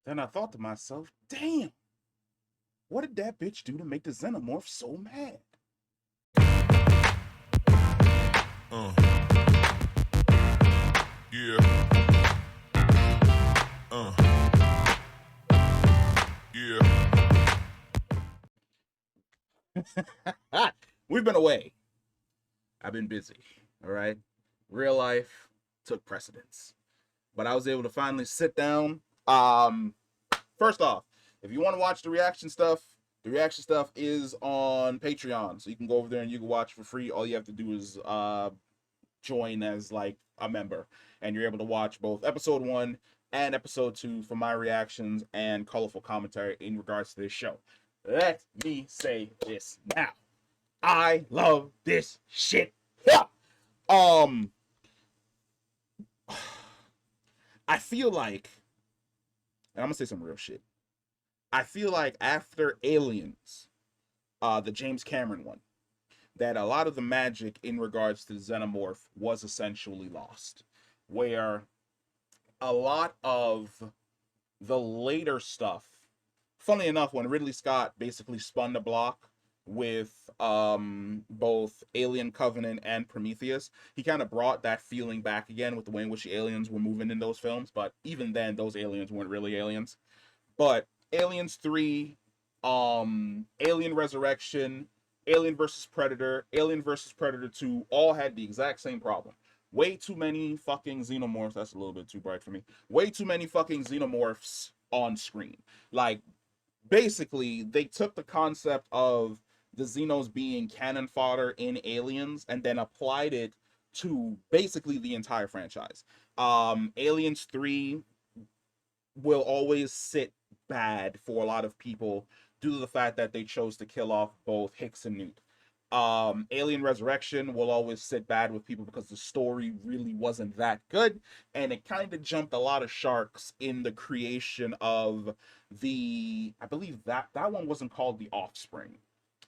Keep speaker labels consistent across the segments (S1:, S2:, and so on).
S1: Then I thought to myself, damn, what did that bitch do to make the xenomorph so mad?
S2: Uh, yeah, uh, yeah.
S1: We've been away. I've been busy. All right. Real life took precedence. But I was able to finally sit down. First off, if you want to watch the reaction stuff is on Patreon. So you can go over there and you can watch for free. All you have to do is join as like a member. And you're able to watch both episode 1 and episode 2 for my reactions and colorful commentary in regards to this show. Let me say this now. I love this shit. Yeah. Um I feel like, and I'm gonna say some real shit. I feel like after Aliens, the James Cameron one, that a lot of the magic in regards to the Xenomorph was essentially lost. Where a lot of the later stuff, funny enough, when Ridley Scott basically spun the block with both Alien Covenant and Prometheus, he kind of brought that feeling back again with the way in which the aliens were moving in those films. But even then, those aliens weren't really aliens. But Aliens 3, Alien Resurrection, Alien versus Predator, Alien versus Predator 2 all had the exact same problem. Way too many fucking xenomorphs. That's a little bit too bright for me. Way too many fucking xenomorphs on screen. Like, basically, they took the concept of the Xenos being cannon fodder in Aliens and then applied it to basically the entire franchise. Aliens 3 will always sit bad for a lot of people due to the fact that they chose to kill off both Hicks and Newt. Alien Resurrection will always sit bad with people because the story really wasn't that good, and it kind of jumped a lot of sharks in the creation of I believe that one wasn't called The Offspring.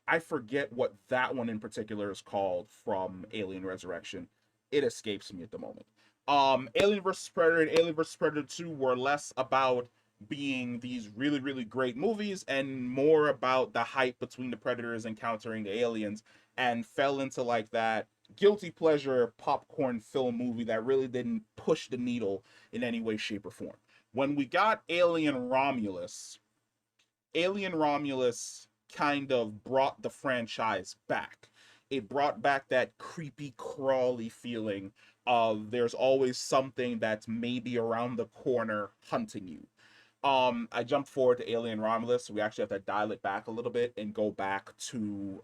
S1: I forget what that one in particular is called from Alien Resurrection. It escapes me at the moment. Alien vs. Predator and Alien vs. Predator 2 were less about being these really, really great movies and more about the hype between the Predators encountering the aliens, and fell into like that guilty pleasure popcorn film movie that really didn't push the needle in any way, shape, or form. When we got Alien Romulus kind of brought the franchise back. It brought back that creepy, crawly feeling of there's always something that's maybe around the corner hunting you. I jumped forward to Alien Romulus, so we actually have to dial it back a little bit and go back to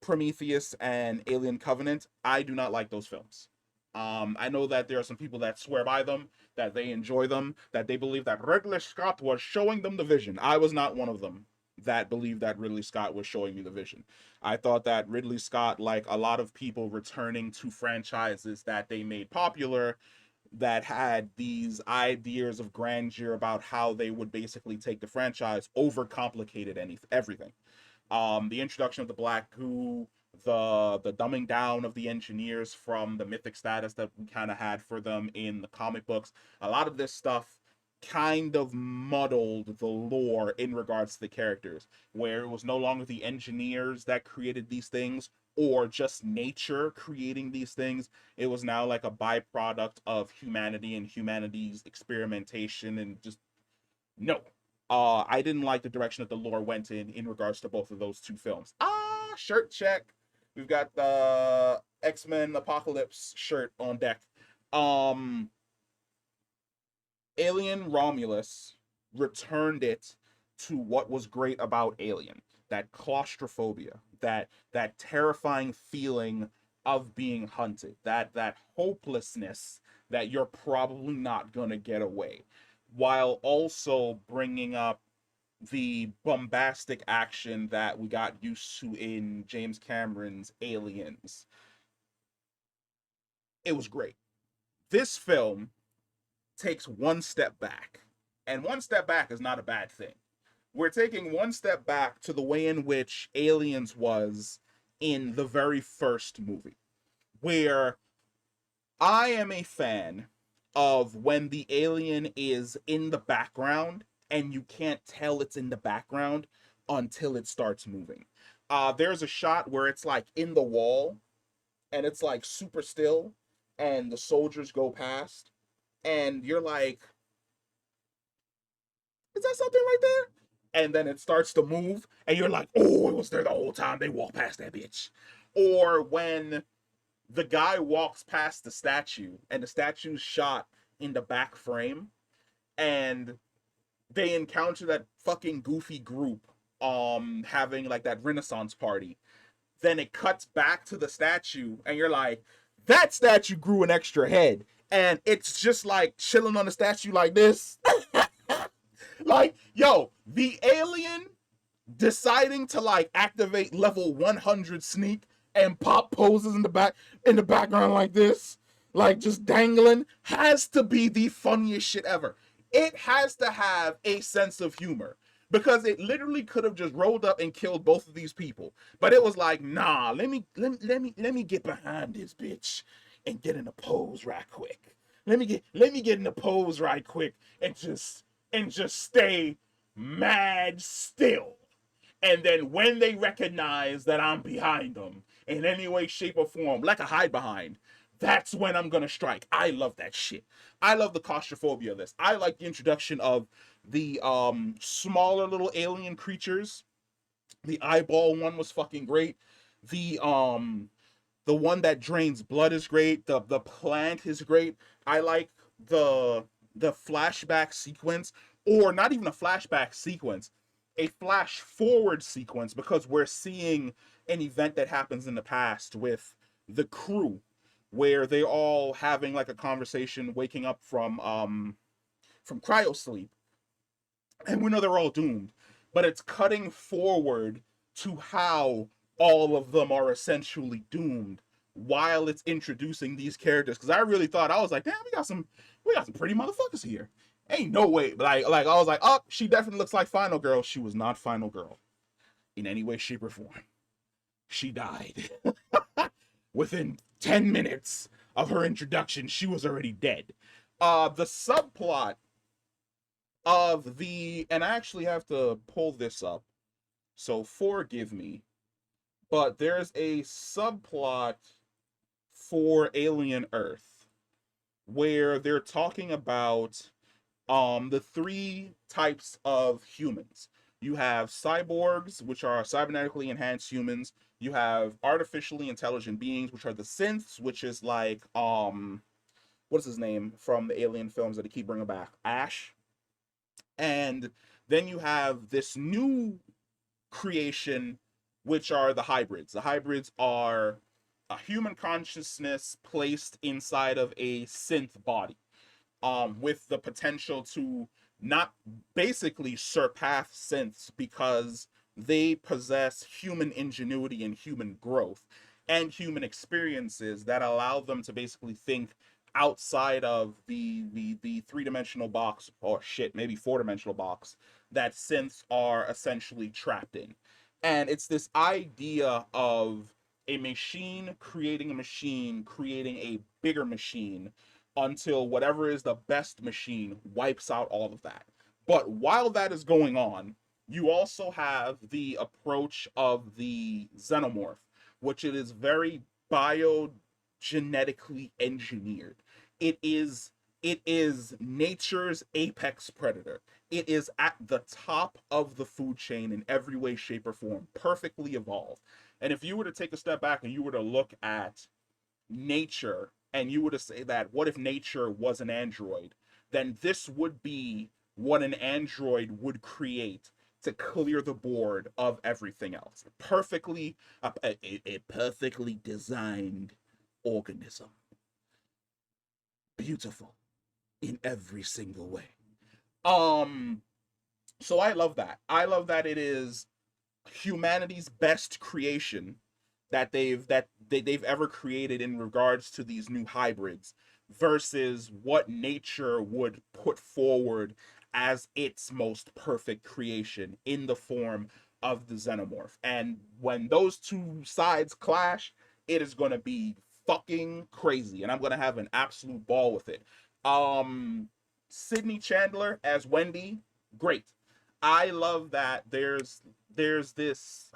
S1: Prometheus and Alien Covenant. I do not like those films. I know that there are some people that swear by them, that they enjoy them, that they believe that Ridley Scott was showing them the vision. I was not one of them that believed that Ridley Scott was showing me the vision. I thought that Ridley Scott, like a lot of people returning to franchises that they made popular, that had these ideas of grandeur about how they would basically take the franchise, overcomplicated everything. The introduction of the Black Goo, the dumbing down of the engineers from the mythic status that we kind of had for them in the comic books. A lot of this stuff kind of muddled the lore in regards to the characters, where it was no longer the engineers that created these things or just nature creating these things. It was now like a byproduct of humanity and humanity's experimentation, and just no. I didn't like the direction that the lore went in regards to both of those two films. Shirt check. We've got the X-Men Apocalypse shirt on deck. Um, Alien Romulus returned it to what was great about Alien. That claustrophobia, that terrifying feeling of being hunted, that hopelessness that you're probably not gonna get away, while also bringing up the bombastic action that we got used to in James Cameron's Aliens. It was great. This film takes one step back, and one step back is not a bad thing. We're taking one step back to the way in which Aliens was in the very first movie, where I am a fan of when the alien is in the background and you can't tell it's in the background until it starts moving. There's a shot where it's like in the wall and it's like super still and the soldiers go past and you're like, is that something right there? And then it starts to move and you're like, oh, it was there the whole time. They walked past that bitch. Or when the guy walks past the statue and the statue's shot in the back frame and they encounter that fucking goofy group having like that Renaissance party. Then it cuts back to the statue and you're like, that statue grew an extra head and it's just like chilling on the statue like this. Like, yo, the alien deciding to like activate level 100 sneak and pop poses in the background like this, like just dangling, has to be the funniest shit ever. It has to have a sense of humor because it literally could have just rolled up and killed both of these people, but it was like, nah, let me get behind this bitch and get in a pose right quick. Let me get in a pose right quick and just stay mad still. And then when they recognize that I'm behind them in any way, shape, or form, like a hide behind, that's when I'm gonna strike. I love that shit. I love the claustrophobia of this. I like the introduction of the smaller little alien creatures. The eyeball one was fucking great. The one that drains blood is great. The plant is great. I like the flashback sequence, or not even a flashback sequence, a flash forward sequence, because we're seeing an event that happens in the past with the crew where they're all having like a conversation waking up from cryo sleep, and we know they're all doomed, but it's cutting forward to how all of them are essentially doomed while it's introducing these characters. Because I really thought, I was like, damn, we got some pretty motherfuckers here. Ain't no way. Like I was like, oh, she definitely looks like Final Girl. She was not Final Girl in any way, shape, or form. She died. Within 10 minutes of her introduction, she was already dead. The subplot of the, and I actually have to pull this up, so forgive me, but there's a subplot for Alien Earth where they're talking about the three types of humans. You have cyborgs, which are cybernetically enhanced humans. You have artificially intelligent beings, which are the synths, which is like what is his name from the Alien films that they keep bringing back, Ash. And then you have this new creation, which are the hybrids. The hybrids are a human consciousness placed inside of a synth body, with the potential to not basically surpass synths because they possess human ingenuity and human growth and human experiences that allow them to basically think outside of the three-dimensional box, or shit, maybe four-dimensional box that synths are essentially trapped in. And it's this idea of a machine creating a bigger machine until whatever is the best machine wipes out all of that. But while that is going on, you also have the approach of the xenomorph, which it is very biogenetically engineered. It is nature's apex predator. It is at the top of the food chain in every way, shape, or form, perfectly evolved. And if you were to take a step back and you were to look at nature and you were to say that, what if nature was an android? Then this would be what an android would create to clear the board of everything else. A perfectly designed organism. Beautiful in every single way. So I love that. I love that it is humanity's best creation that they've ever created in regards to these new hybrids versus what nature would put forward as its most perfect creation in the form of the xenomorph. And when those two sides clash, it is going to be fucking crazy, and I'm going to have an absolute ball with it. Um, Sydney Chandler as Wendy, great. I love that there's this,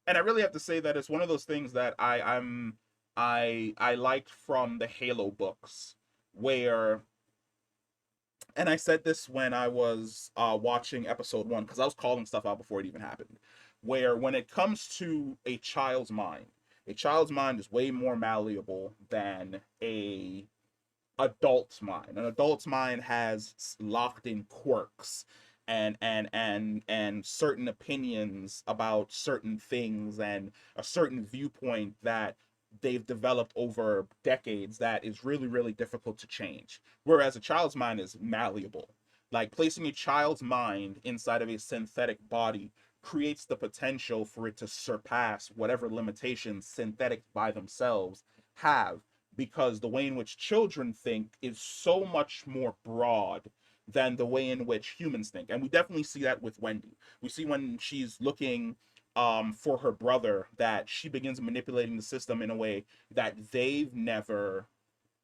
S1: and I really have to say that it's one of those things that I liked from the Halo books, where, and I said this when I was watching episode one, because I was calling stuff out before it even happened, where when it comes to a child's mind is way more malleable than a adult's mind. An adult's mind has locked in quirks and certain opinions about certain things and a certain viewpoint that they've developed over decades that is really really difficult to change, whereas a child's mind is malleable. Like, placing a child's mind inside of a synthetic body creates the potential for it to surpass whatever limitations synthetics by themselves have, because the way in which children think is so much more broad than the way in which humans think. And we definitely see that with Wendy. We see when she's looking for her brother that she begins manipulating the system in a way that they've never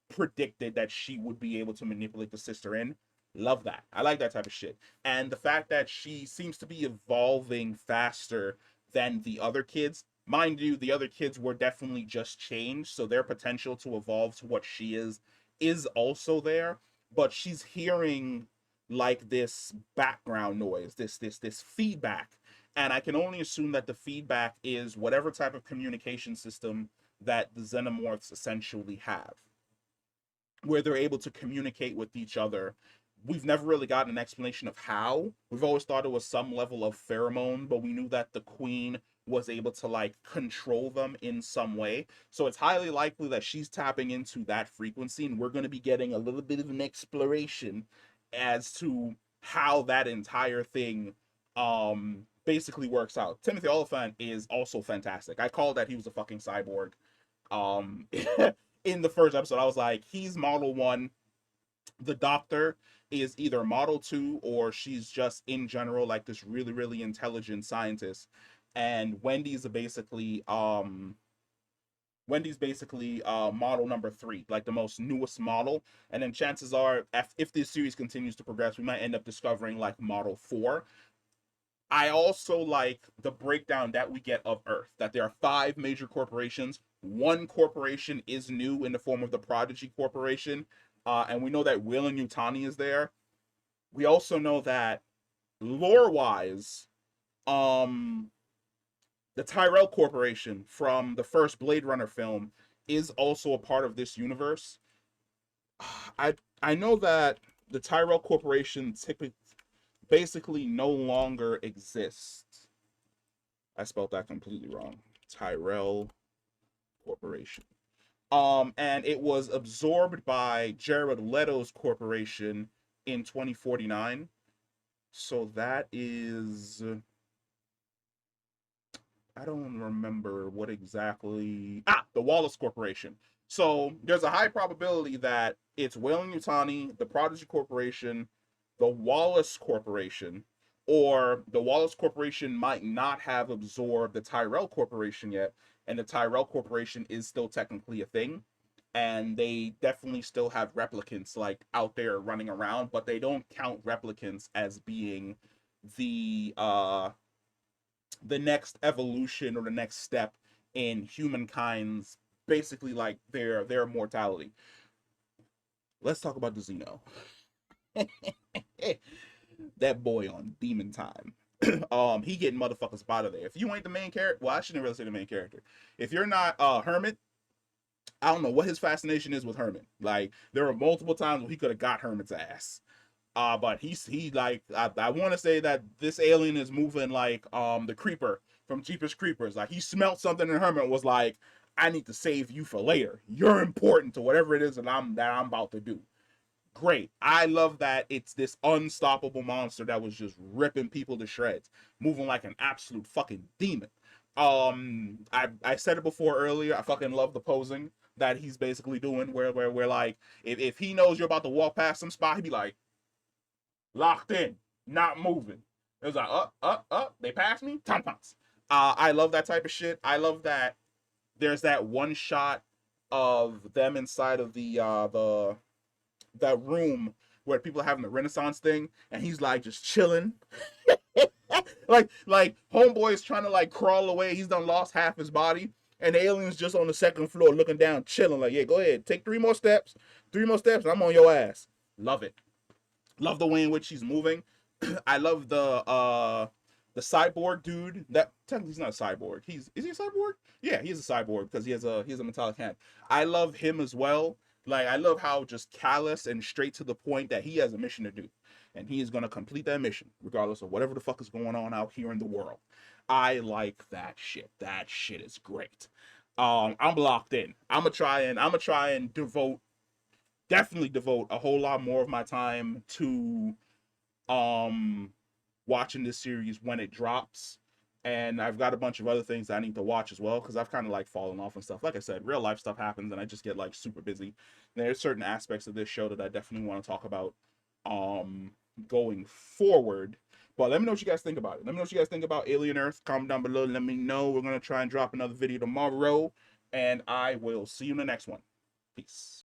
S1: predicted that she would be able to manipulate the sister in. Love that. I like that type of shit. And the fact that she seems to be evolving faster than the other kids. Mind you, the other kids were definitely just changed, so their potential to evolve to what she is also there. But she's hearing like this background noise, this feedback. And I can only assume that the feedback is whatever type of communication system that the xenomorphs essentially have, where they're able to communicate with each other. We've never really gotten an explanation of how. We've always thought it was some level of pheromone, but we knew that the queen was able to like control them in some way. So it's highly likely that she's tapping into that frequency, and we're going to be getting a little bit of an exploration as to how that entire thing basically works out. Timothy Oliphant is also fantastic. I called that he was a fucking cyborg. Um in the first episode, I was like, he's model 1. The doctor is either model 2, or she's just in general like this really really intelligent scientist. And Wendy's basically model number 3, like the most newest model. And then chances are, if this series continues to progress, we might end up discovering like model 4. I also like the breakdown that we get of Earth, that there are 5 major corporations. One corporation is new in the form of the Prodigy Corporation, and we know that Will and Yutani is there. We also know that, lore-wise, the Tyrell Corporation from the first Blade Runner film is also a part of this universe. I know that the Tyrell Corporation basically no longer exists. I spelled that completely wrong. Tyrell Corporation. And it was absorbed by Jared Leto's corporation in 2049. So that is, I don't remember what exactly. The Wallace Corporation. So there's a high probability that it's Whalen Yutani, the Prodigy Corporation, the Wallace Corporation, or the Wallace Corporation might not have absorbed the Tyrell Corporation yet, and the Tyrell Corporation is still technically a thing, and they definitely still have replicants like out there running around, but they don't count replicants as being the next evolution or the next step in humankind's basically like their mortality. Let's talk about the Xeno. That boy on Demon Time. He getting motherfuckers out of there. If you ain't the main character, well, I shouldn't really say the main character. If you're not Hermit, I don't know what his fascination is with Hermit. Like, there were multiple times where he could have got Hermit's ass. But he like, I want to say that this alien is moving like the Creeper from Jeepers Creepers. Like, he smelled something in Hermit, was like, I need to save you for later. You're important to whatever it is that I'm about to do. Great. I love that it's this unstoppable monster that was just ripping people to shreds, moving like an absolute fucking demon. I said it before earlier. I fucking love the posing that he's basically doing, where like, if he knows you're about to walk past some spot, he'd be like, locked in, not moving. It was like, up, they passed me, tampons. I love that type of shit. I love that there's that one shot of them inside of the that room where people are having the Renaissance thing, and he's like just chilling. like homeboy is trying to like crawl away. He's done lost half his body, and the alien's just on the second floor looking down, chilling. Like, yeah, go ahead, take 3 more steps, and I'm on your ass. Love it. Love the way in which he's moving. I love the cyborg dude. That technically he's not a cyborg. Is he a cyborg? Yeah, he's a cyborg because he has a metallic hand. I love him as well. Like, I love how just callous and straight to the point that he has a mission to do, and he is gonna complete that mission regardless of whatever the fuck is going on out here in the world. I like that shit. That shit is great. I'm locked in. I'm gonna try and definitely devote a whole lot more of my time to watching this series when it drops. And I've got a bunch of other things that I need to watch as well, because I've kind of like fallen off and stuff. Like I said, real life stuff happens and I just get like super busy. And there's certain aspects of this show that I definitely want to talk about going forward. But let me know what you guys think about it. Let me know what you guys think about Alien Earth. Comment down below. Let me know. We're going to try and drop another video tomorrow. And I will see you in the next one. Peace.